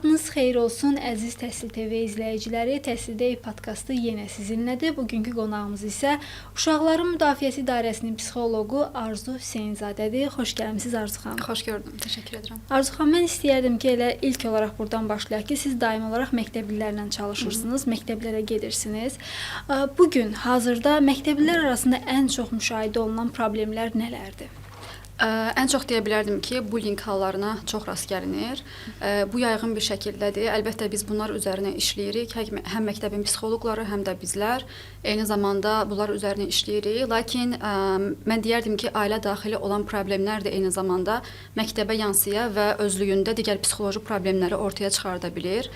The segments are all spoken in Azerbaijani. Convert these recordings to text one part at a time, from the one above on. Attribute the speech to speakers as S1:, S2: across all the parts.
S1: Vaxtınız xeyir olsun, əziz Təhsil TV izləyiciləri. Təhsil TV podkastı yenə sizinlədir. Bugünkü qonağımız isə Uşaqların Müdafiəsi İdarəsinin psixoloqu Arzu Hüseynzadədir. Xoş gəlmisiniz Arzu xanım.
S2: Xoş gördüm, təşəkkür edirəm.
S1: Arzu xanım, mən istəyərdim ki, elə ilk olaraq buradan başlayaq ki, siz daim olaraq məktəblilərlə çalışırsınız, məktəblərə gedirsiniz. Bugün hazırda məktəblilər arasında ən çox müşahidə olunan problemlər nələrdir?
S2: Ən çox deyə bilərdim ki, bullying hallarına çox rast gəlinir. Bu yayğın bir şəkildədir. Əlbəttə biz bunlar üzərinə işləyirik. Həm məktəbin psixoloqları, həm də bizlər eyni zamanda bunlar üzərinə işləyirik. Lakin mən deyərdim ki, ailə daxili olan problemlər də eyni zamanda məktəbə yansıya və özlüyündə digər psixoloji problemləri ortaya çıxarda bilir.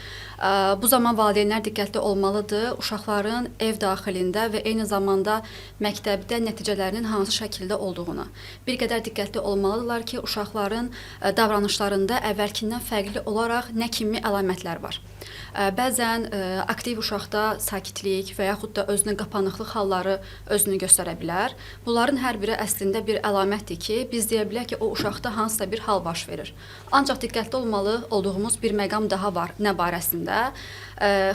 S2: Bu zaman valideynlər diqqətli olmalıdır. Uşaqların ev daxilində və eyni zamanda məktəbdə nəticələrinin hansı şəkildə olduğunu bir qədər diqqətli olmalıdırlar ki, uşaqların davranışlarında əvvəlkindən fərqli olaraq nə kimi əlamətlər var. Bəzən aktiv uşaqda sakitlik və yaxud da özünə qapanıqlıq halları özünü göstərə bilər. Bunların hər biri əslində bir əlamətdir ki, biz deyə bilərik ki, o uşaqda hansısa bir hal baş verir. Ancaq diqqətli olmalı olduğumuz bir məqam daha var. Nə barəsində?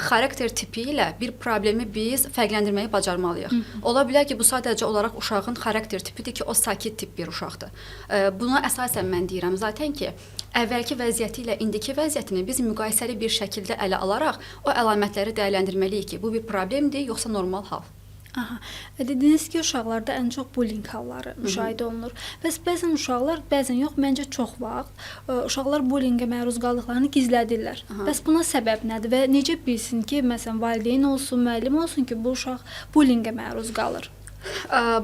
S2: Xarakter tipi ilə bir problemi biz fərqləndirməyi bacarmalıyıq. Ola bilər ki, bu sadəcə olaraq uşağın xarakter tipidir ki, o sakit tip bir uşaqdır. Buna əsasən mən deyirəm zaten ki, əvvəlki vəziyyəti ilə indiki vəziyyətini biz müqayisəli bir şəkildə ələ alaraq o əlamətləri dəyərləndirməliyik ki, bu bir problemdir, yoxsa normal hal.
S1: Aha. Dediniz ki, uşaqlarda ən çox bullying halları müşahidə olunur. Bəzən uşaqlar, bəzən yox, məncə çox vaxt uşaqlar bullyingə məruz qaldıqlarını gizlədirlər. Bəs buna səbəb nədir və necə bilsin ki, məsələn, valideyn olsun, müəllim olsun ki, bu uşaq bullyingə məruz qalır?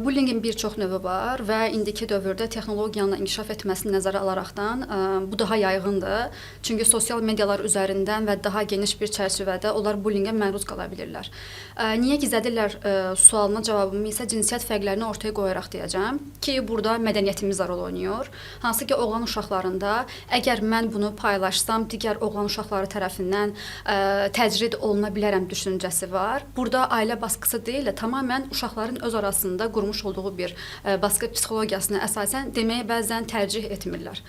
S2: Bullyingin bir çox növü var və indiki dövrdə texnologiyanın inkişaf etməsini nəzərə alaraqdan bu daha yayğındır. Çünki sosial medialar üzərindən və daha geniş bir çərçivədə onlar bullyingə məruz qala bilirlər. Niyə gizlədirlər sualına cavabımı isə cinsiyyət fərqlərini ortaya qoyaraq deyəcəm ki, burada mədəniyyətimiz rol oynayır. Hansı ki, oğlan uşaqlarında əgər mən bunu paylaşsam, digər oğlan uşaqları tərəfindən təcrid oluna bilərəm düşüncəsi var. Burada ailə baskısı deyil də tamamilə uşaqların öz arasında qurmuş olduğu bir baskı psixologiyasına əsasən deməyə bəzən tərcih etmirlər.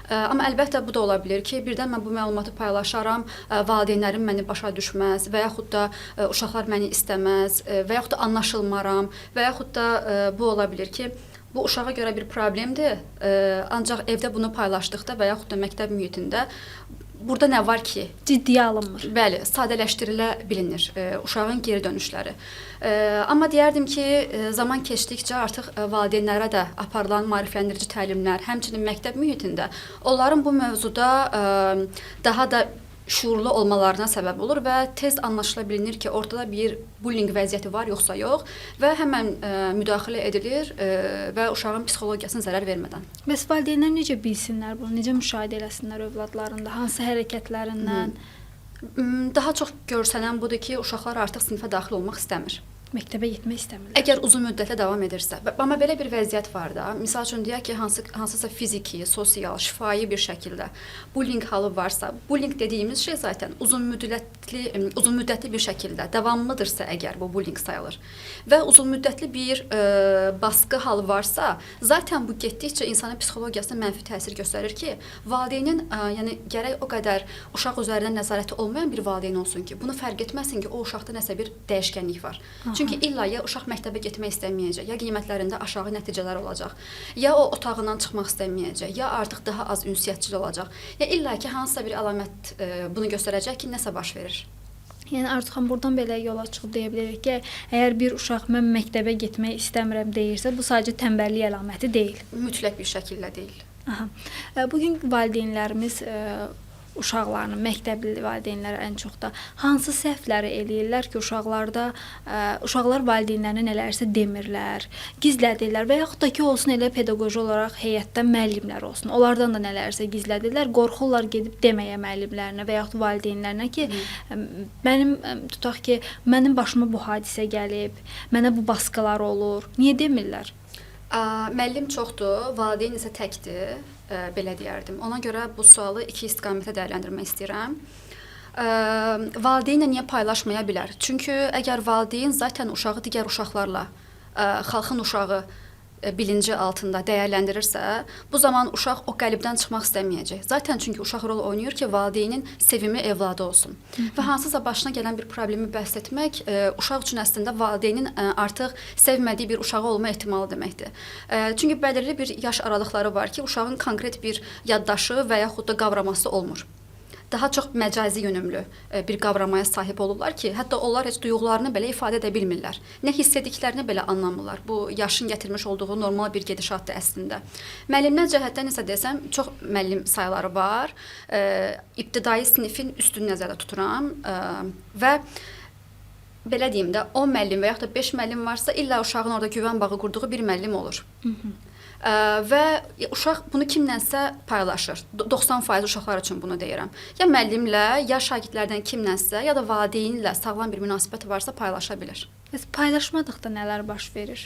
S2: Amma əlbəttə bu da ola bilər ki, birdən mən bu məlumatı paylaşaram, valideynlərim məni başa düşməz və yaxud da uşaqlar məni istəməz və yaxud da anlaşılmaram və yaxud da bu ola bilər ki, bu uşağa görə bir problemdir, ancaq evdə bunu paylaşdıqda və yaxud da məktəb mühitində burada nə var ki?
S1: Ciddiyə alınmır.
S2: Bəli, sadələşdirilə bilinir uşağın geri dönüşləri. Amma deyərdim ki, zaman keçdikcə artıq valideynlərə də aparılan maarifləndirici təlimlər, həmçinin məktəb mühitində onların bu mövzuda daha da şuurlu olmalarına səbəb olur və tez anlaşıla bilinir ki, ortada bir bullying vəziyyəti var, yoxsa yox və həmən müdaxilə edilir və uşağın psixologiyasına zərər vermədən.
S1: Bəs valideynlər necə bilsinlər bunu, necə müşahidə eləsinlər övladlarında, hansı hərəkətlərindən?
S2: Daha çox görsənən budur ki, uşaqlar artıq sinifə daxil olmaq istəmir.
S1: Məktəbə getmək istəmirlər.
S2: Əgər uzun müddətli davam edirsə, amma belə bir vəziyyət var da, misal üçün deyək ki, hansısa fiziki, sosial, şifahi bir şəkildə bullying halı varsa, bullying dediyimiz şey zaten uzun müddətli bir şəkildə davamlıdırsa əgər bu bullying sayılır və uzun müddətli bir baskı halı varsa, zaten bu getdikcə insanın psixologiyasına mənfi təsir göstərir ki, valideynin, yəni gərək o qədər uşaq üzərindən nəzarəti olmayan bir valideyn olsun ki, bunu fərq etməsin ki, o uşaqda nəsə bir dəyişkənlik var. Çünki illa ya uşaq məktəbə getmək istəməyəcək, ya qiymətlərində aşağı nəticələr olacaq, ya o otağından çıxmaq istəməyəcək, ya artıq daha az ünsiyyətçil olacaq, ya illa ki, hansısa bir əlamət bunu göstərəcək ki, nəsə baş verir.
S1: Yəni Arzu xanım, buradan belə yola çıxıb deyə bilərik ki, əgər bir uşaq mən məktəbə getmək istəmirəm deyirsə, bu sadəcə tənbəllik əlaməti deyil.
S2: Mütləq bir şəkildə deyil.
S1: Bugün valideynlərimiz uşaqlarının, məktəbli valideynlər ən çox da hansı səhvləri eləyirlər ki, uşaqlar valideynlərinə nələrsə demirlər, gizlədirlər və yaxud da ki, olsun elə pedaqoji olaraq heyətdən müəllimlər olsun, onlardan da nələrsə gizlədirlər, qorxurlar gedib deməyə müəllimlərinə və yaxud valideynlərinə ki, tutaq ki, mənim başıma bu hadisə gəlib, mənə bu baskılar olur, niyə demirlər?
S2: Müəllim çoxdur, valideyn isə təkdir, belə deyərdim. Ona görə bu sualı iki istiqamətə dəyərləndirmək istəyirəm. Valideynlə niyə paylaşmaya bilər? Çünki əgər valideyn zaten uşağı digər uşaqlarla, xalqın uşağı bilinci altında dəyərləndirirsə, bu zaman uşaq o qəlibdən çıxmaq istəməyəcək. Zaten çünki uşaq rol oynayır ki, valideynin sevimli evladı olsun. Və hansısa başına gələn bir problemi bəhs etmək uşaq üçün əslində valideynin artıq sevmədiyi bir uşağı olma ehtimalı deməkdir. Çünki bəlirli bir yaş aralıqları var ki, uşağın konkret bir yaddaşı və yaxud da qavraması olmur. Daha çox məcazi yönümlü bir qavramaya sahib olurlar ki, hətta onlar heç duyğularını belə ifadə edə bilmirlər. Nə hiss etdiklərini belə anlamırlar. Bu yaşın gətirmiş olduğu normal bir gedişatdır əslində. Müəllimlər cəhətdən isə desəm, çox müəllim sayıları var. İbtidai sinifin üstün nəzərdə tuturam və belə deyim də 10 müəllim və yaxud da 5 müəllim varsa, illa uşağın orada güvən bağı qurduğu bir müəllim olur. Və uşaq bunu kimlənsə paylaşır. 90% uşaqlar üçün bunu deyirəm. Ya müəllimlə, ya şagirdlərdən kimlənsə, ya da valideynlə sağlam bir münasibət varsa paylaşa bilir.
S1: Bəs paylaşmadıqda nələr baş verir?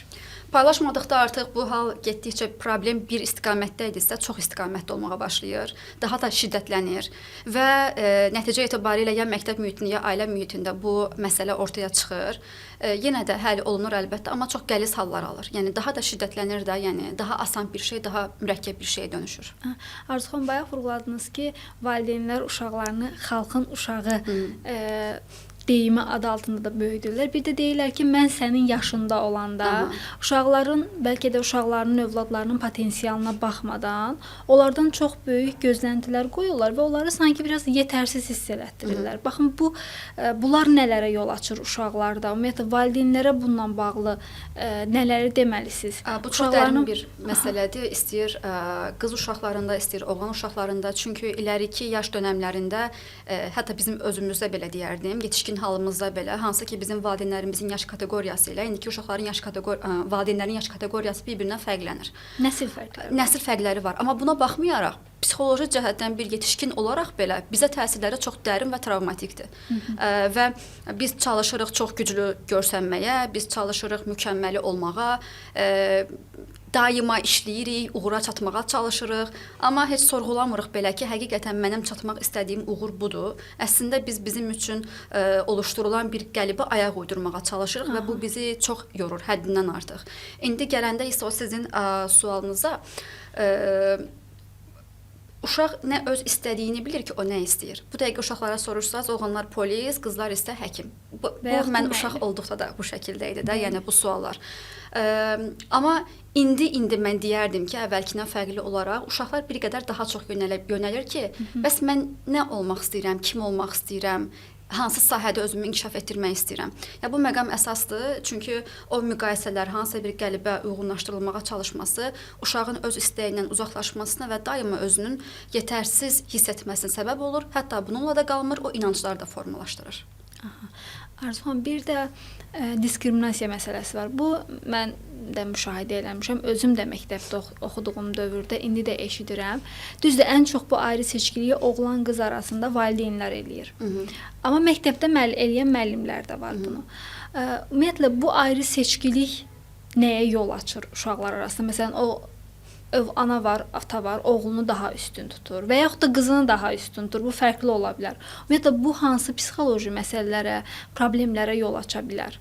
S2: Paylaşmadıqda artıq bu hal getdikcə problem bir istiqamətdə idisə, çox istiqamətli olmağa başlayır, daha da şiddətlənir və nəticə etibarilə ya məktəb mühitində, ya ailə mühitində bu məsələ ortaya çıxır. Yenə də həll olunur əlbəttə, amma çox qəliz hallar alır. Yəni daha da şiddətlənir də, yəni daha asan bir şey, daha mürəkkəb bir şeyə dönüşür.
S1: Arzu xanım, bayaq vurğuladınız ki, valideynlər uşaqlarını xalqın uşağı deyimi adı altında da böyüdürlər. Bir də deyirlər ki, mən sənin yaşında olanda uşaqların, bəlkə də uşaqlarının, övladlarının potensialına baxmadan onlardan çox böyük gözləntilər qoyurlar və onları sanki biraz yetərsiz hiss elətdirirlər. Baxın, bunlar nələrə yol açır uşaqlarda? Ümumiyyətlə, valideynlərə bununla bağlı nələri deməlisiniz?
S2: Bu çox dərin bir məsələdir. İstəyir qız uşaqlarında, istəyir oğlan uşaqlarında. Çünki iləriki yaş dönəmlərində, hətta bizim özümüzdə belə deyərdim, yetişkin halımızda belə, hansı ki bizim valideynlərimizin yaş kateqoriyası ilə indiki uşaqların valideynlərin yaş kateqoriyası bir-birindən fərqlənir.
S1: Nəsil fərqləri?
S2: Nəsil fərqləri var. Amma buna baxmayaraq, psixoloji cəhətdən bir yetişkin olaraq belə bizə təsirləri çox dərin və travmatikdir. Və biz çalışırıq çox güclü görsənməyə, biz çalışırıq mükəmməli olmağa, daima işləyirik, uğura çatmağa çalışırıq, amma heç sorğulamırıq belə ki, həqiqətən mənim çatmaq istədiyim uğur budur. Əslində biz bizim üçün oluşdurulan bir qəlibi ayaq uydurmağa çalışırıq və bu bizi çox yorur, həddindən artıq. İndi gələndə isə o sizin sualınıza uşaq nə öz istədiyini bilir ki, o nə istəyir. Bu dəqiqə uşaqlara soruşsanız, oğlanlar polis, qızlar isə həkim. Bu mən uşaq olduqda da bu şəkildə idi də, yəni bu suallar. Amma indi mən deyərdim ki, əvvəlkindən fərqli olaraq uşaqlar bir qədər daha çox yönəlir ki, bəs mən nə olmaq istəyirəm, kim olmaq istəyirəm, hansı sahədə özümü inkişaf etdirmək istəyirəm. Ya bu məqam əsasdır, çünki o müqayisələr, hansısa bir qəlibə uyğunlaşdırılmağa çalışması uşağın öz istəyindən uzaqlaşmasına və daima özünün yetərsiz hiss etməsinə səbəb olur. Hətta bununla da qalmır, o inancları da formalaşdırır.
S1: Arzu xanım, bir də diskriminasiya məsələsi var. Bu, mən də müşahidə eləmişəm. Özüm də məktəbdə oxuduğum dövrdə, indi də eşidirəm. Düzdür, ən çox bu ayrı seçkiliyi oğlan-qız arasında valideynlər eləyir. Amma məktəbdə eləyən müəllimlər də var bunu. Ümumiyyətlə, bu ayrı seçkilik nəyə yol açır uşaqlar arasında? Məsələn, ana var, ata var, oğlunu daha üstün tutur və yaxud da qızını daha üstün tutur. Bu fərqli ola bilər. Ümumiyyətlə, bu hansı psixoloji məsələlərə, problemlərə yol aça bilər?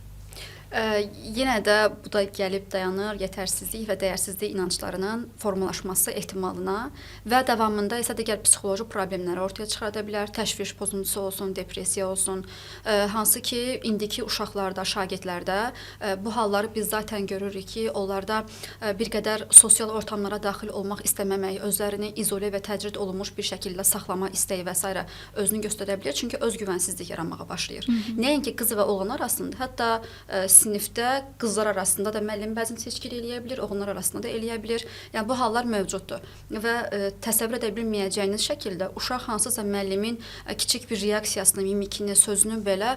S2: Yenə də bu da gəlib dayanır yetərsizlik və dəyərsizlik inanclarının formalaşması ehtimalına və davamında isə digər psixoloji problemləri ortaya çıxarda bilər. Təşviş pozuntusu olsun, depressiya olsun. Hansı ki, indiki uşaqlarda, şagirdlərdə bu halları biz zaten görürük ki, onlarda bir qədər sosial ortamlara daxil olmaq istəməmək, özlərini izole və təcrid olunmuş bir şəkildə saxlama istəyi və s. özünü göstərə bilər. Çünki özgüvənsizlik yaranmağa başlayır. Nəinki qız və oğlan arasında, hətta sinifdə qızlar arasında da müəllim bəzən seçkili eləyə bilir, oğlanlar arasında da eləyə bilir. Yəni bu hallar mövcuddur və təsəvvür edə bilməyəcəyiniz şəkildə uşaq hansısa müəllimin kiçik bir reaksiyasını, mimikini, sözünü belə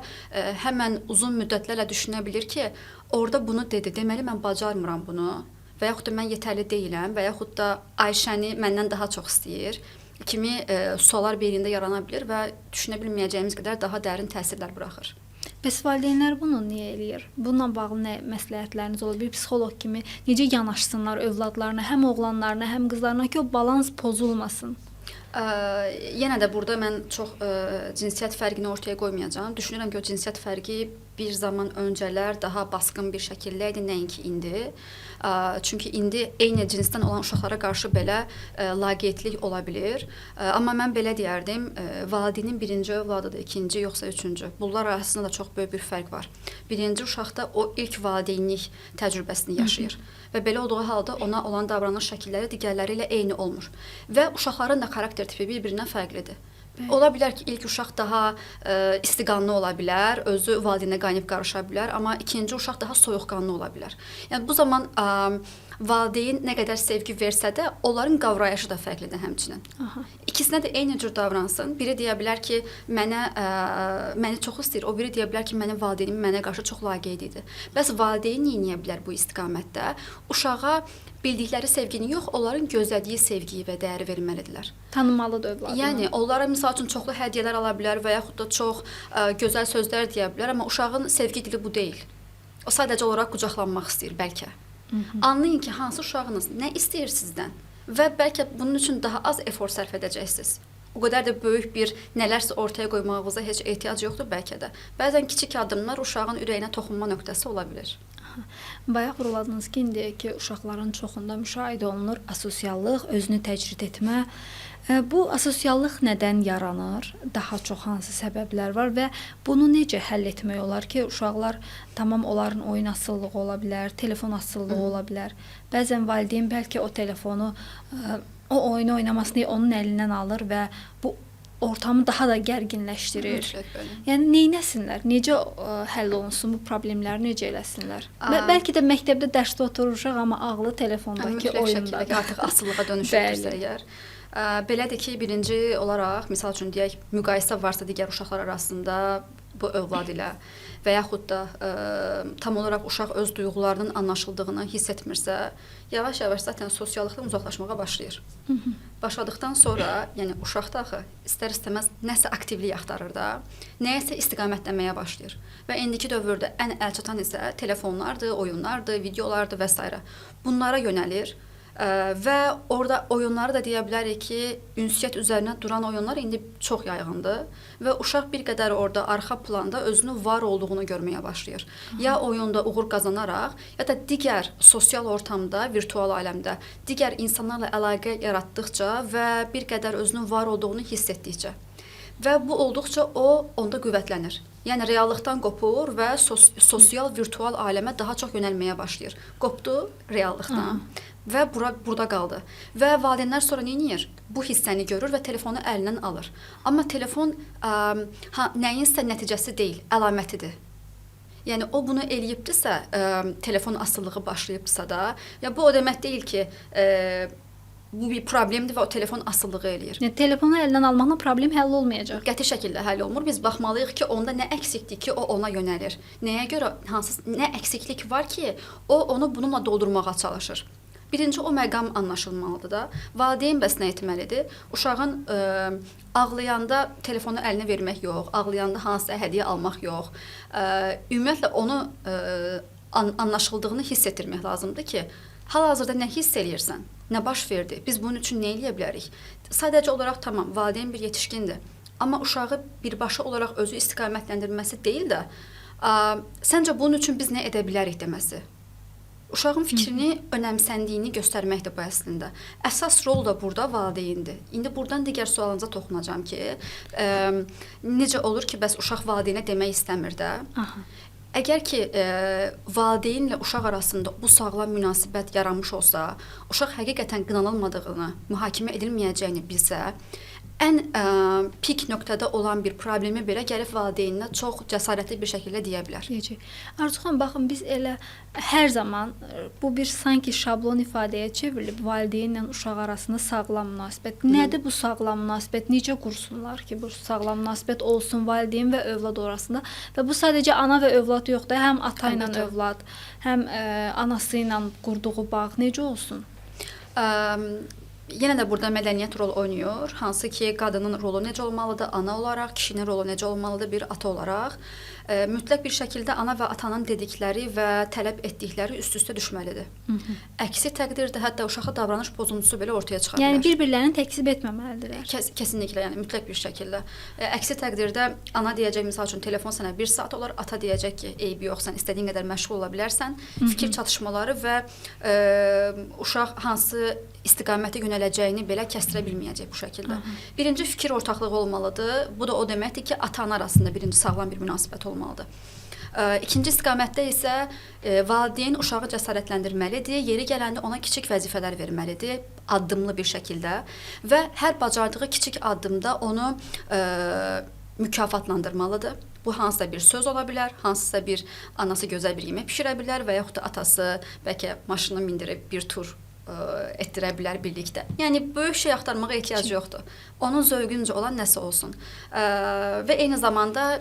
S2: həmən uzun müddətlərlə düşünə bilir ki, orada bunu dedi, deməli mən bacarmıram bunu və yaxud da mən yetərli deyiləm və yaxud da Ayşəni məndən daha çox istəyir kimi suallar beynində yarana bilir və düşünə bilməyəcəyimiz qədər daha dərin təsirlər buraxır.
S1: Bəs valideynlər bunu niyə eləyir? Bununla bağlı nə məsləhətləriniz olur? Bir psixoloq kimi necə yanaşsınlar övladlarına, həm oğlanlarına, həm qızlarına ki, o balans pozulmasın?
S2: Yenə də burada mən çox cinsiyyət fərqini ortaya qoymayacağam. Düşünürəm ki, o cinsiyyət fərqi bir zaman öncələr daha basqın bir şəkildə idi, nəinki indi. Çünki indi eyni cinsdən olan uşaqlara qarşı belə laqeydlik ola bilər. Amma mən belə deyərdim, valideynin birinci övladıdır, ikinci yoxsa üçüncü. Bunlar arasında da çox böyük bir fərq var. Birinci uşaqda o ilk valideynlik təcrübəsini yaşayır və belə olduğu halda ona olan davranış şəkilləri digərləri ilə eyni olmur və uşaqların da xarakter tipi bir-birindən fərqlidir. Ola bilər ki, ilk uşaq daha istiqanlı ola bilər, özü valideynə qaynıb qarışa bilər, amma ikinci uşaq daha soyuqqanlı ola bilər. Yəni bu zaman valideyn nə qədər sevgi versə də, onların qavrayışı da fərqlidir həmçinin. Aha. İkisinə də eyni cür davransın. Biri deyə bilər ki, məni çox istəyir, o biri deyə bilər ki, mənim valideynim mənə qarşı çox laqeyd idi. Bəs valideyn nə edə bilər bu istiqamətdə? Uşağa bildikləri sevgini yox, onların gözlədiyi sevgiyi və dəyəri verməlidirlər.
S1: Tanımalıdır övladını.
S2: Yəni onlara misal üçün çoxlu hədiyyələr ala bilər və yaxud da çox gözəl sözlər deyə bilər, amma uşağın sevgi dili bu deyil. O sadəcə olaraq qucaqlanmaq istəyir bəlkə. Anlayın ki, hansı uşağınız nə istəyir sizdən və bəlkə bunun üçün daha az efor sərf edəcəksiniz. O qədər də böyük bir nələrsə ortaya qoymağınıza heç ehtiyac yoxdur bəlkə də. Bəzən kiçik addımlar uşağın ürəyinə toxunma nöqtəsi ola bilər.
S1: Bayaq vurguladınız ki, indiki uşaqların çoxunda müşahidə olunur asosiallıq, özünü təcrid etmə. Bu asosiallıq nədən yaranır? Daha çox hansı səbəblər var və bunu necə həll etmək olar ki, uşaqlar tamam onların oyun asılılığı ola bilər, telefon asılılığı ola bilər. Bəzən valideyn bəlkə o telefonu, o oyunu oynamasını onun əlindən alır və bu ortamı daha da gərginləşdirir. Yəni neynəsinlər? Necə həll olunsun bu problemləri necə eləsinlər? Bəlkə də məktəbdə dərsdə oturur uşaq, amma ağlı telefondakı oyunda.
S2: Artıq asılılığa dönüşdürsə əgər. Belədir ki, birinci olaraq, misal üçün deyək, müqayisə varsa digər uşaqlar arasında bu övlad ilə və yaxud da tam olaraq uşaq öz duyğularının anlaşıldığını hiss etmirsə, yavaş-yavaş zaten sosiallıqdan uzaqlaşmağa başlayır. Başladıqdan sonra, yəni uşaq da axı istər-istəməz nəsə aktivlik axtarır da, nəyəsə istiqamətlənməyə başlayır. Və indiki dövrdə ən əlçatan isə telefonlardır, oyunlardır, videolardır və s. Bunlara yönəlir. Və orada oyunları da deyə bilərik ki, ünsiyyət üzərinə duran oyunlar indi çox yayğındır və uşaq bir qədər orada arxa planda özünü var olduğunu görməyə başlayır. Ya oyunda uğur qazanaraq, ya da digər sosial ortamda, virtual aləmdə digər insanlarla əlaqə yaratdıqca və bir qədər özünün var olduğunu hiss etdikcə. Və bu olduqca o onda qüvvətlənir. Yəni reallıqdan qopur və sosial virtual aləmə daha çox yönəlməyə başlayır. Qopdu reallıqdan. Və burada qaldı. Və valideynlər sonra nə edir? Bu hissəni görür və telefonu əlindən alır. Amma telefon nəyinsə nəticəsi deyil, əlamətidir. Yəni o bunu eləyibdirsə, telefon asılılığı başlayıbsa da, ya bu o demək deyil ki, bu bir problemdir və o telefon asılılığı eləyir.
S1: Yəni telefonu əlindən almaqla problem həll olmayacaq.
S2: Qəti şəkildə həll olmur. Biz baxmalıyıq ki, onda nə əksikdir ki, o ona yönəlir. Nəyə görə nə əksiklik var ki, o onu bununla doldurmağa çalışır. Birinci o məqam anlaşılmalıdır da. Valideyn bəs nə etməlidir? Uşağın ağlayanda telefonu əlinə vermək yox, ağlayanda hansısa hədiyyə almaq yox. Ümumiyyətlə onu anlaşıldığını hiss etdirmək lazımdır ki, hal-hazırda nə hiss eləyirsən? Nə baş verdi? Biz bunun üçün nə eləyə bilərik? Sadəcə olaraq tamam, valideyn bir yetişkindir. Amma uşağı birbaşa olaraq özü istiqamətləndirməsi deyil də, səncə bunun üçün biz nə edə bilərik deməsi. Uşağın fikrini önəmsəndiyini göstərməkdir bu əslində. Əsas rol da burada valideyndir. İndi buradan digər sualınıza toxunacağam ki, necə olur ki, bəs uşaq valideynə demək istəmir də? Aha. Əgər ki, valideynlə uşaq arasında bu sağlam münasibət yaranmış olsa, uşaq həqiqətən qınanılmadığını, mühakimə edilməyəcəyini bilsə, ən pik nöqtədə olan bir problemi belə gəlib valideyninə çox cəsarətli bir şəkildə deyə bilər.
S1: Arzu xanım, baxın, biz elə hər zaman bu bir sanki şablon ifadəyə çevrilib valideynlə uşaq arasında sağlam münasibət. Nədir bu sağlam münasibət? Necə qursunlar ki, bu sağlam münasibət olsun valideyn və övlad arasında? Və bu sadəcə ana və övlad yox da, həm ata ilə övlad, həm anası ilə qurduğu bağ necə olsun?
S2: Yenə də burada mədəniyyət rol oynayır. Hansı ki, qadının rolu necə olmalıdır ana olaraq, kişinin rolu necə olmalıdır bir ata olaraq. Mütləq bir şəkildə ana və atanın dedikləri və tələb etdikləri üst-üstə düşməlidir. Əksi təqdirdə hətta uşağa davranış pozuntusu belə ortaya çıxa bilər.
S1: Yəni bir-birlərini təkzib etməməlidirlər.
S2: Kəsinliklə, yəni mütləq bir şəkildə. Əksi təqdirdə ana deyəcək, məsəl üçün telefon sənə 1 saat olar, ata deyəcək ki, eybi yox, sən istədiyin qədər məşğul ola bilərsən. Fikir çatışmaları və uşaq hansı istiqaməti yönələcəyini belə kəstirə bilməyəcək bu şəkildə. Birinci fikir ortaqlığı olmalıdır. Bu da o deməkdir ki, ata-ana arasında birinci sağlam bir münasibət olmalıdır. İkinci istiqamətdə isə valideyn uşağı cəsarətləndirməlidir. Yeri gələndə ona kiçik vəzifələr verməlidir, addımlı bir şəkildə və hər bacardığı kiçik addımda onu mükafatlandırmalıdır. Bu hansısa bir söz ola bilər, hansısa bir anası gözəl bir yemək bişirə bilər və yaxud da atası bəlkə maşını mindirib bir tur etdirə bilər birlikdə. Yəni böyük şey axtarmağa ehtiyac yoxdur. Onun zövqüncə olan nəsə olsun. Və eyni zamanda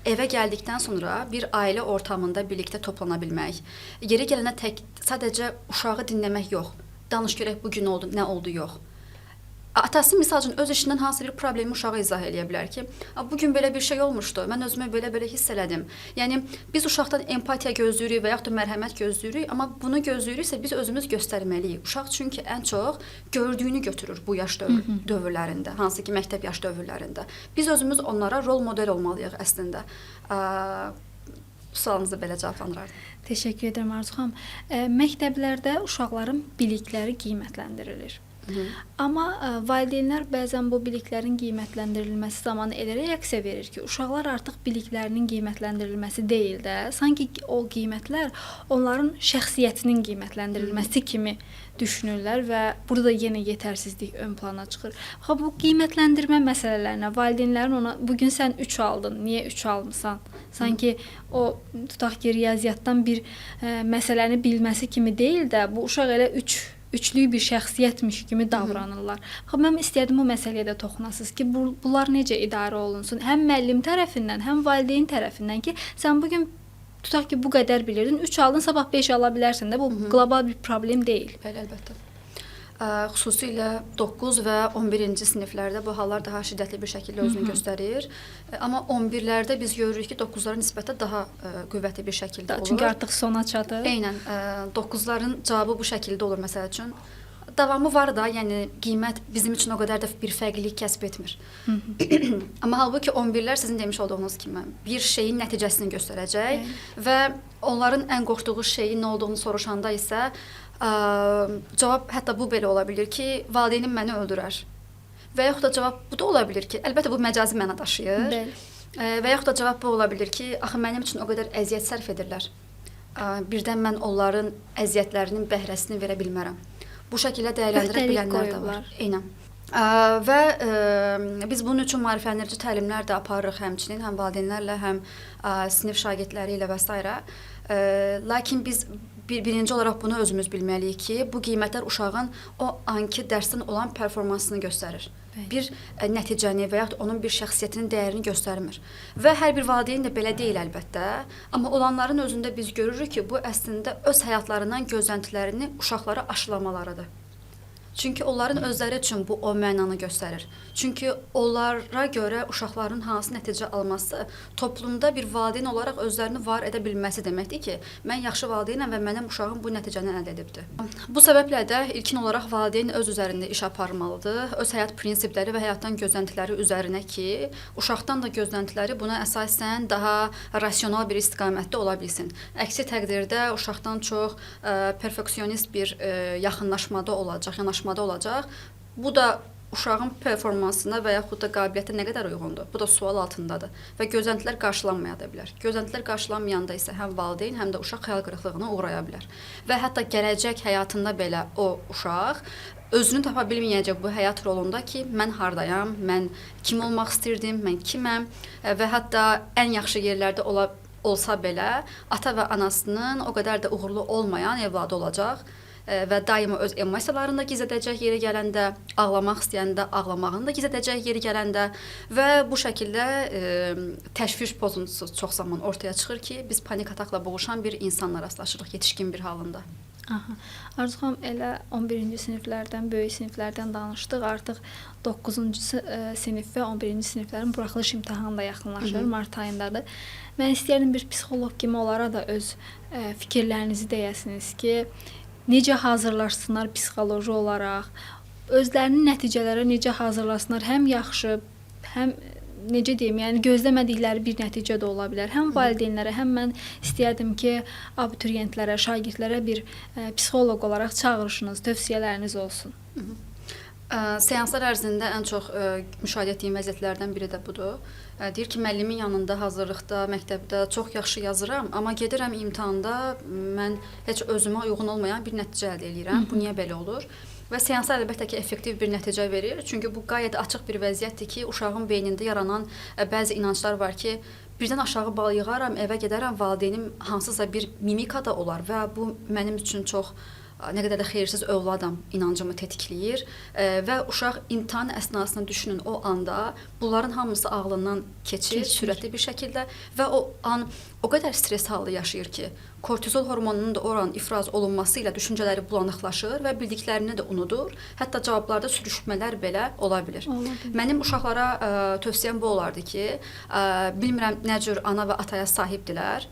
S2: evə gəldikdən sonra bir ailə ortamında birlikdə toplana bilmək, yeri gələnə sadəcə uşağı dinləmək yox. Danış görək bu gün oldu, nə oldu yox. Atası misal üçün öz işindən hansı bir problemi uşağa izah eləyə bilər ki, bu gün belə bir şey olmuşdu, mən özümü belə hiss elədim. Yəni biz uşaqdan empatiya gözləyirik və yaxud da mərhəmət gözləyirik, amma bunu gözləyiriksə biz özümüz göstərməliyik. Uşaq çünki ən çox gördüyünü götürür bu yaş dövrlərində, hansı ki məktəb yaş dövrlərində. Biz özümüz onlara rol model olmalıyıq əslində. Sualınızı belə cavablandırardım.
S1: Təşəkkür edirəm Arzu xanım. Məktəblərdə uşaqların bilikləri qiymətləndirilir. Amma valideynlər bəzən bu biliklərin qiymətləndirilməsi zamanı elə reaksiya verir ki, uşaqlar artıq biliklərinin qiymətləndirilməsi deyil də, sanki o qiymətlər onların şəxsiyyətinin qiymətləndirilməsi kimi düşünürlər və burada yenə yetərsizlik ön plana çıxır. Bu qiymətləndirmə məsələlərinə valideynlərin ona bugün sən 3 aldın, niyə 3 almısan? Sanki o tutaq ki, riyaziyyatdan bir məsələni bilməsi kimi deyil də, bu uşaq elə üçlük bir şəxsiyyətmiş kimi davranırlar. Mən istəyirdim bu məsələyə də toxunasınız ki, bunlar necə idarə olunsun? Həm müəllim tərəfindən, həm valideyn tərəfindən ki, sən bugün tutaq ki, bu qədər bilirdin, 3 aldın, sabah 5 ala bilərsən də, bu qlobal bir problem deyil.
S2: Bəli, əlbəttə. Xüsusilə 9 və 11-ci siniflərdə bu hallar daha şiddətli bir şəkildə özünü göstərir. Amma 11-lərdə biz görürük ki, 9-lara nisbətən daha qüvvətli bir şəkildə olur.
S1: Çünki artıq sona çatır.
S2: Eynən, 9-ların cavabı bu şəkildə olur məsəl üçün. Davamı var da, yəni qiymət bizim üçün o qədər də bir fərqlilik kəsb etmir. Amma halbuki 11-lər sizin demiş olduğunuz kimi bir şeyin nəticəsini göstərəcək və onların ən qorxduğu şeyin nə olduğunu soruşanda isə cavab hətta bu belə ola bilir ki, valideynim məni öldürər. Və yaxud da cavab bu da ola bilir ki, əlbəttə bu məcazi məna daşıyır. Və yaxud da cavab bu ola bilir ki, axı mənim üçün o qədər əziyyət sərf edirlər. Birdən mən onların əziyyətlərinin bəhrəsini verə bilmərəm. Bu şəkildə dəyərləndirə bilənlər də var. Eynən. Və biz bunun üçün maarifləndirici təlimlər də aparırıq həmçinin, həm valideynlərlə, həm sinif şagirdləri ilə və s. Lakin biz birinci olaraq bunu özümüz bilməliyik ki, bu qiymətlər uşağın o anki dərsdən olan performansını göstərir. Bir nəticəni və yaxud onun bir şəxsiyyətinin dəyərini göstərmir. Və hər bir valideyn də belə deyil əlbəttə. Amma olanların özündə biz görürük ki, bu əslində öz həyatlarından gözləntilərini uşaqlara aşılamalarıdır. Çünki onların özləri üçün bu o mənanı göstərir. Çünki onlara görə uşaqların hansı nəticə alması toplumda bir valideyn olaraq özlərini var edə bilməsi deməkdir ki, mən yaxşı valideynəm və mənim uşağım bu nəticəni əldə edibdir. Bu səbəblə də ilkin olaraq valideyn öz üzərində iş aparmalıdır, öz həyat prinsipləri və həyatdan gözləntiləri üzərinə ki, uşaqdan da gözləntiləri buna əsasən daha rasional bir istiqamətdə ola bilsin. Əksi təqdirdə uşaqdan çox perfeksionist bir yaxınlaşmada olacaq. Bu da uşağın performansına və yaxud da qabiliyyətinə nə qədər uyğundur? Bu da sual altındadır və gözləntilər qarşılanmaya da bilər. Gözləntilər qarşılanmayanda isə həm valideyn, həm də uşaq xəyal qırıqlığına uğraya bilər. Və hətta gələcək həyatında belə o uşaq özünü tapa bilməyəcək bu həyat rolunda ki, mən hardayam, mən kim olmaq istirdim, mən kiməm və hətta ən yaxşı yerlərdə olsa belə ata və anasının o qədər də uğurlu olmayan evladı olacaq. Və daima öz emosiyalarını da gizlədəcək yeri gələndə, ağlamaq istəyəndə ağlamağını da gizlədəcək yeri gələndə və bu şəkildə təşviş pozuntusu çox zaman ortaya çıxır ki, biz panik atakla boğuşan bir insanla rastlaşırıq yetişkin bir halında.
S1: Aha. Arzu xanım, elə 11-ci siniflərdən, böyük siniflərdən danışdıq. Artıq 9-cu sinif və 11-ci siniflərin buraxılış imtahanı da yaxınlaşır, mart ayındadır. Mən istəyirdim bir psixoloq kimi onlara da öz fikirlərinizi deyəsiniz ki, necə hazırlaşsınlar psixoloji olaraq, özlərinin nəticələrə necə hazırlasınlar, həm yaxşı, həm necə deyim, yəni gözləmədikləri bir nəticə də ola bilər. Həm valideynlərə, həm mən istəyərdim ki, abituriyentlərə, şagirdlərə bir psixoloq olaraq çağırışınız, tövsiyələriniz olsun.
S2: Seanslar ərzində ən çox müşahidə etdiyim vəziyyətlərdən biri də budur. Deyir ki, müəllimin yanında, hazırlıqda, məktəbdə çox yaxşı yazıram, amma gedirəm imtahanda mən heç özümə uyğun olmayan bir nəticə əldə edirəm. Bu niyə belə olur? Və seanslar əlbəttə ki, effektiv bir nəticə verir. Çünki bu qayət açıq bir vəziyyətdir ki, uşağın beynində yaranan bəzi inanclar var ki, birdən aşağı bal yığaram, evə gedərəm, valideynim hansısa bir mimikada olar və bu mənim üçün çox nə qədər də xeyirsiz övladam inancımı tetikləyir və uşaq imtahan əsnasında düşünün o anda bunların hamısı ağlından keçir sürətli bir şəkildə və o an o qədər stres halı yaşayır ki, kortizol hormonunun da oran ifraz olunması ilə düşüncələri bulanıqlaşır və bildiklərini də unudur. Hətta cavablarda sürüşmələr belə ola bilir. Mənim uşaqlara tövsiyəm bu olardı ki, bilmirəm nə cür ana və ataya sahibdilər.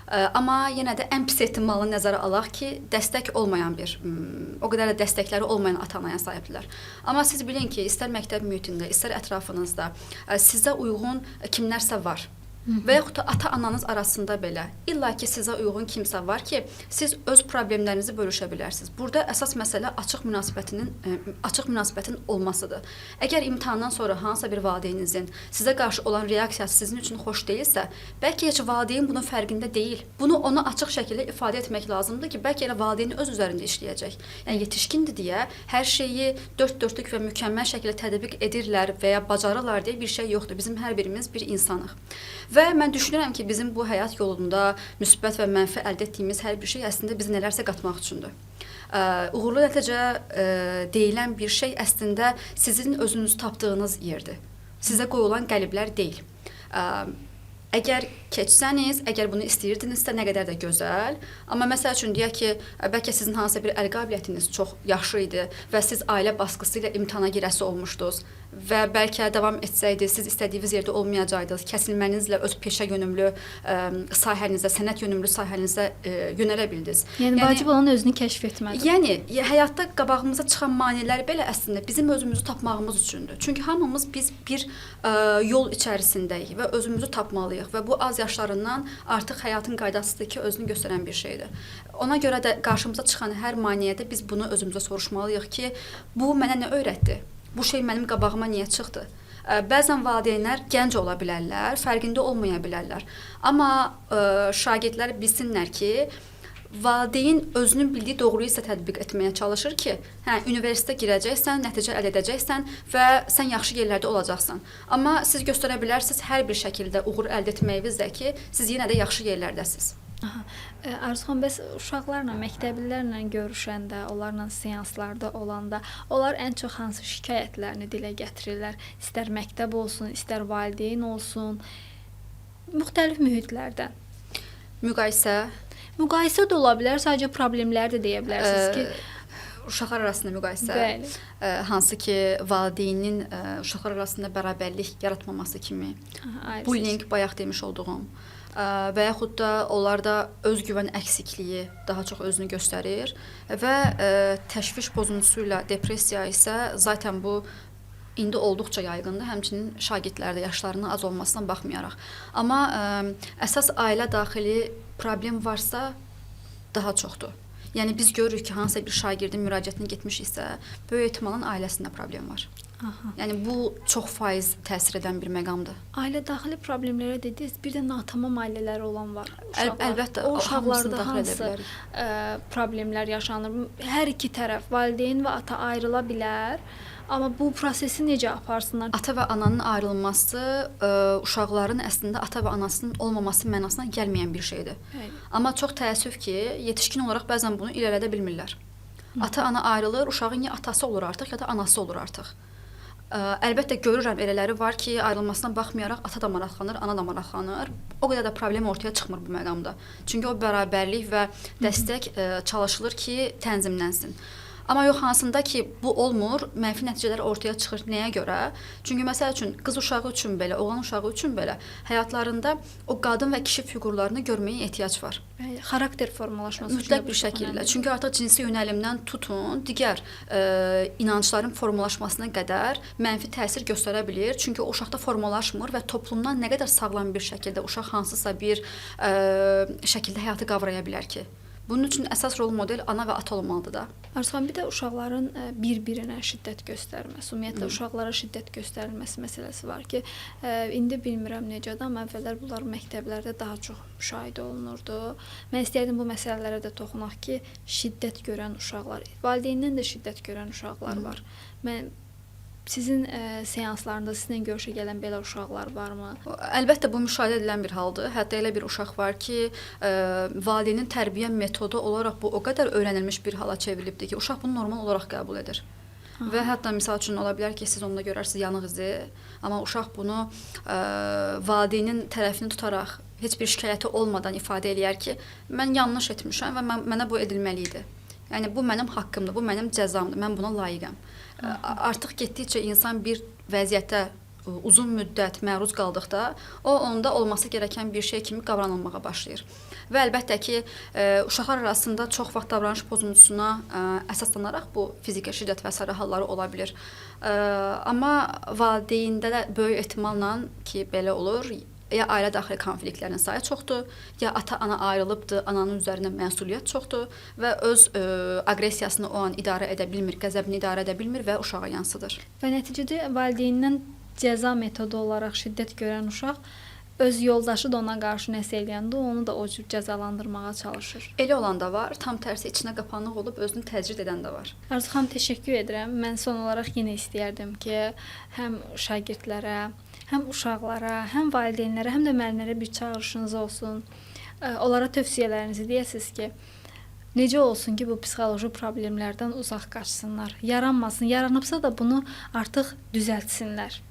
S2: Amma yenə də ən pis ehtimalı nəzərə alaq ki, dəstək olmayan o qədər də dəstəkləri olmayan ata-anaya sahibdirlər. Amma siz bilin ki, istər məktəb mühitində, istər ətrafınızda sizə uyğun kimlərsə var. Və yaxud da ata-ananız arasında belə illa ki sizə uyğun kimsə var ki, siz öz problemlərinizi bölüşə bilərsiniz. Burada əsas məsələ açıq münasibətin olmasıdır. Əgər imtahandan sonra hansısa bir valideyninizin sizə qarşı olan reaksiyası sizin üçün xoş deyilsə, bəlkə heç valideyn bunun fərqində deyil. Bunu ona açıq şəkildə ifadə etmək lazımdır ki, bəlkə elə valideyn öz üzərində işləyəcək. Yəni yetişkindir deyə hər şeyi dörd dörtlük və mükəmməl şəkildə tətbiq edirlər və ya bacarırlar deyə bir şey yoxdur. Bizim hər birimiz bir insanıq. Və mən düşünürəm ki, bizim bu həyat yolunda müsbət və mənfi əldə etdiyimiz hər bir şey əslində bizi nələrsə qatmaq üçündür. Uğurlu nəticə deyilən bir şey əslində sizin özünüzü tapdığınız yerdir. Sizə qoyulan qəliblər deyil. Əgər keçsəniz, əgər bunu istəyirdinizsə nə qədər də gözəl, amma məsəl üçün deyək ki, bəlkə sizin hansısa bir əl qabiliyyətiniz çox yaxşı idi və siz ailə baskısı ilə imtahana girəsi olmuşdunuz və bəlkə davam etsəydi, siz istədiyiniz yerdə olmayacaqdınız, kəsilmənizlə öz peşə yönümlü sahənizə, sənət yönümlü sahənizə yönələ bildiniz.
S1: Yəni vacib olan özünü kəşf etməkdir.
S2: Yəni həyatda qabağımıza çıxan maneələr belə əslində bizim özümüzü tapmağımız üçündür. Çünki hamımız biz bir yol içərisindəyik və özümüzü tapmalıyıq və bu az yaşlarından artıq həyatın qaydasıdır ki, özünü göstərən bir şeydir. Ona görə də qarşımıza çıxan hər maneədə biz bunu özümüzə soruşmalıyıq ki, bu mənə nə öyrətdi? Bu şey mənim qabağıma niyə çıxdı? Bəzən valideynlər gənc ola bilərlər, fərqində olmaya bilərlər. Amma şagirdlər bilsinlər ki, valideyn özünün bildiyi doğruyu isə tətbiq etməyə çalışır ki, universitetə girəcəksən, nəticə əldə edəcəksən və sən yaxşı yerlərdə olacaqsan. Amma siz göstərə bilərsiniz hər bir şəkildə uğur əldə etməyinizdə ki, siz yenə də yaxşı yerlərdəsiniz.
S1: Arzu xanım, bəs uşaqlarla, məktəblilərlə görüşəndə, onlarla seanslarda olanda, onlar ən çox hansı şikayətlərini dilə gətirirlər? İstər məktəb olsun, istər valideyn olsun, müxtəlif mühitlərdən. Müqayisə də ola bilər, sadəcə problemləri də deyə bilərsiniz ki,
S2: uşaqlar arasında müqayisə,
S1: bəli,
S2: hansı ki, valideynin uşaqlar arasında bərabərlik yaratmaması kimi, bullying, bayaq demiş olduğum, və yaxud da onlarda özgüvən əksikliyi daha çox özünü göstərir və təşviş pozuntusu ilə depressiya isə zaten bu indi olduqca yayğındır, həmçinin şagirdlərdə yaşlarının az olmasına baxmayaraq. Amma əsas ailə daxili problem varsa daha çoxdur. Yəni biz görürük ki, hansısa bir şagirdin müraciətinə getmişiksə, böyük ehtimalla ailəsində problem var.
S1: Aha.
S2: Yəni bu çox faiz təsir edən bir məqamdır.
S1: Ailə daxili problemlərə dediniz, bir də natamam ailələri olan var.
S2: Əlbəttə,
S1: o uşaqlarda hansı problemlər yaşanır? Hər iki tərəf, valideyn və ata ayrıla bilər. Amma bu prosesi necə aparsınlar?
S2: Ata və ananın ayrılması uşaqların əslində ata və anasının olmaması mənasına gəlməyən bir şeydir.
S1: Bəli.
S2: Amma çox təəssüf ki, yetişkin olaraq bəzən bunu irəlidə bilmirlər. Ata-ana ayrılır, uşağın ya atası olur artıq, ya da anası olur artıq. Əlbəttə görürəm elələri var ki, ayrılmasına baxmayaraq ata da maraqlanır, ana da maraqlanır. O qədər də problem ortaya çıxmır bu məqamda. Çünki o bərabərlik və dəstək çalışılır ki, tənzimlənsin. Amma yox hansında ki, bu olmur, mənfi nəticələr ortaya çıxır. Nəyə görə? Çünki məsəl üçün qız uşağı üçün belə, oğlan uşağı üçün belə həyatlarında o qadın və kişi fiqurlarını görməyə ehtiyac var.
S1: Xarakter formalaşması
S2: mütləq bir şəkildə. Çünki artıq cinsi yönəlimdən tutun, digər inancların formalaşmasına qədər mənfi təsir göstərə bilir. Çünki o uşaqda formalaşmır və toplumdan nə qədər sağlam bir şəkildə uşaq hansısa bir şəkildə həyatı qavraya bilər ki. Bunun üçün əsas rol model ana və ata olmalıdır da.
S1: Arzu xanım, bir də uşaqların bir-birinə şiddət göstərməsi, ümumiyyətlə uşaqlara şiddət göstərilməsi məsələsi var ki, indi bilmirəm necədir, amma əvvəllər bunlar məktəblərdə daha çox müşahidə olunurdu. Mən istəyirdim bu məsələlərə də toxunaq ki, şiddət görən uşaqlar, valideyndən də şiddət görən uşaqlar var. Sizin seanslarında sizinlə görüşə gələn belə uşaqlar varmı?
S2: Əlbəttə bu müşahidə edilən bir haldır. Hətta elə bir uşaq var ki, valideynin tərbiyə metodu olaraq bu o qədər öyrənilmiş bir hala çevrilibdir ki, uşaq bunu normal olaraq qəbul edir. Aha. Və hətta misal üçün ola bilər ki, siz onda görərsiniz yanıq izi, amma uşaq bunu valideynin tərəfini tutaraq heç bir şikayəti olmadan ifadə eləyər ki, mən yanlış etmişəm və mənə bu edilməli idi. Yəni bu mənim haqqımdır, bu mənim cəzamdır, mən buna layiqəm. Artıq getdikcə insan bir vəziyyətə uzun müddət məruz qaldıqda, o onda olması gerəkən bir şey kimi qavranılmağa başlayır. Və əlbəttə ki, uşaqlar arasında çox vaxt davranış pozuntusuna əsaslanaraq bu fiziki şiddət və sair halları ola bilər. Amma valideyndə də böyük ehtimalla ki, belə olur, ya ailə daxili konfliktlərin sayı çoxdur, ya ata-ana ayrılıbdır, ananın üzərində məsuliyyət çoxdur və öz aqressiyasını o an idarə edə bilmir, qəzəbini idarə edə bilmir və uşağa yansıdır.
S1: Və nəticədə valideynindən cəza metodu olaraq şiddət görən uşaq öz yoldaşı da ona qarşı nəsə eləyəndə onu da o cür cəzalandırmağa çalışır.
S2: Elə olan da var, tam tərsi içinə qapanıq olub özünü təcrid edən də var.
S1: Arzu xanım, təşəkkür edirəm. Mən son olaraq yenə istəyərdim ki, həm şagirdlərə, həm uşaqlara, həm valideynlərə, həm də müəllimlərə bir çağırışınız olsun. Onlara tövsiyələrinizi deyəsiniz ki, necə olsun ki, bu psixoloji problemlərdən uzaq qaçsınlar, yaranmasın, yaranıbsa da bunu artıq düzəltsinlər.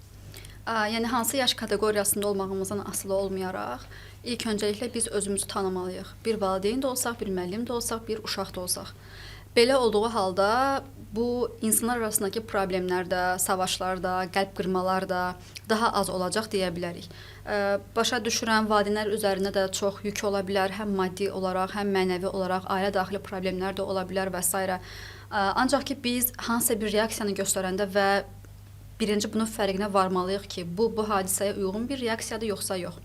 S2: Yəni hansı yaş kateqoriyasında olmağımızdan asılı olmayaraq, ilk öncəliklə biz özümüzü tanımalıyıq. Bir valideyn də olsaq, bir müəllim də olsaq, bir uşaq da olsaq. Belə olduğu halda bu insanlar arasındakı problemlərdə, savaşlarda, qəlb qırmalar da daha az olacaq deyə bilərik. Başa düşürəm, valideynlər üzərində də çox yük ola bilər, həm maddi olaraq, həm mənəvi olaraq, ailə daxili problemlər də ola bilər və s. Ancaq ki, biz hansısa bir reaksiyanı göstərəndə və birinci bunun fərqinə varmalıyıq ki, bu hadisəyə uyğun bir reaksiyadır, yoxsa yox.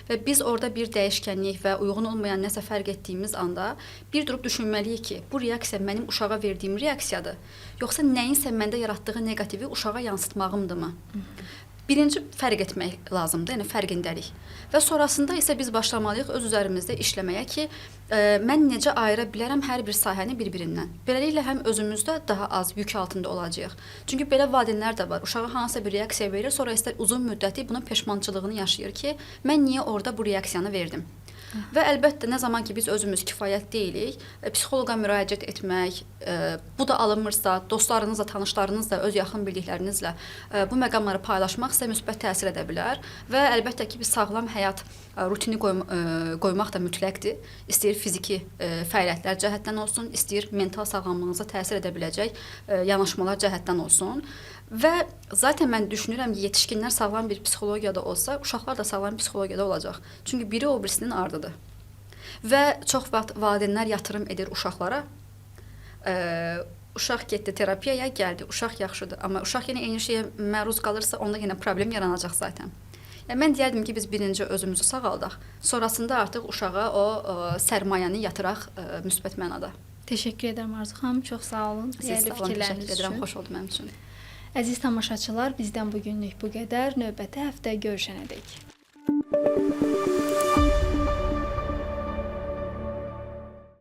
S2: Və biz orada bir dəyişkənlik və uyğun olmayan nəsə fərq etdiyimiz anda bir durub düşünməliyik ki, bu reaksiya mənim uşağa verdiyim reaksiyadır, yoxsa nəyinsə məndə yaratdığı neqativi uşağa yansıtmağımdırmı? Birinci fərq etmək lazımdır, yəni fərqindəlik. Və sonrasında isə biz başlamalıyıq öz üzərimizdə işləməyə ki, mən necə ayıra bilərəm hər bir sahəni bir-birindən. Beləliklə həm özümüzdə daha az yük altında olacağıq. Çünki belə valideynlər də var. Uşağa hansısa bir reaksiya verir, sonra isə uzun müddəti bunun peşmançılığını yaşayır ki, mən niyə orada bu reaksiyanı verdim? Və əlbəttə nə zaman ki biz özümüz kifayət deyilik, psixoloqa müraciət etmək, bu da alınmırsa, dostlarınızla, tanışlarınızla, öz yaxın bildiklərinizlə bu məqamları paylaşmaq sizə müsbət təsir edə bilər və əlbəttə ki, bir sağlam həyat rutini qoymaq da mütləqdir. İstəyir fiziki fəaliyyətlər cəhətdən olsun, istəyir mental sağlamlığınıza təsir edə biləcək yanaşmalar cəhətdən olsun. Və zaten mən düşünürəm ki, yetişkinlər sağlam bir psixologiyada olsa, uşaqlar da sağlam psixologiyada olacaq. Çünki biri o birisinin ardıdır. Və çox vaxt valideynlər yatırım edir uşaqlara. Uşaq getdi terapiyaya, gəldi, uşaq yaxşıdır. Amma uşaq yenə eyni şeyə məruz qalırsa, onda yenə problem yaranacaq zaten. Yəni, mən deyərdim ki, biz birinci özümüzü sağaldaq, sonrasında artıq uşağa o sərmayəni yatıraq müsbət mənada.
S1: Təşəkkür edirəm Arzu xanım, çox sağ olun.
S2: Siz sağ olun, təşəkkür edirəm, xoş oldu mənim üçün.
S1: Əziz tamaşaçılar, bizdən bugünlük bu qədər. Növbəti həftə görüşənədək.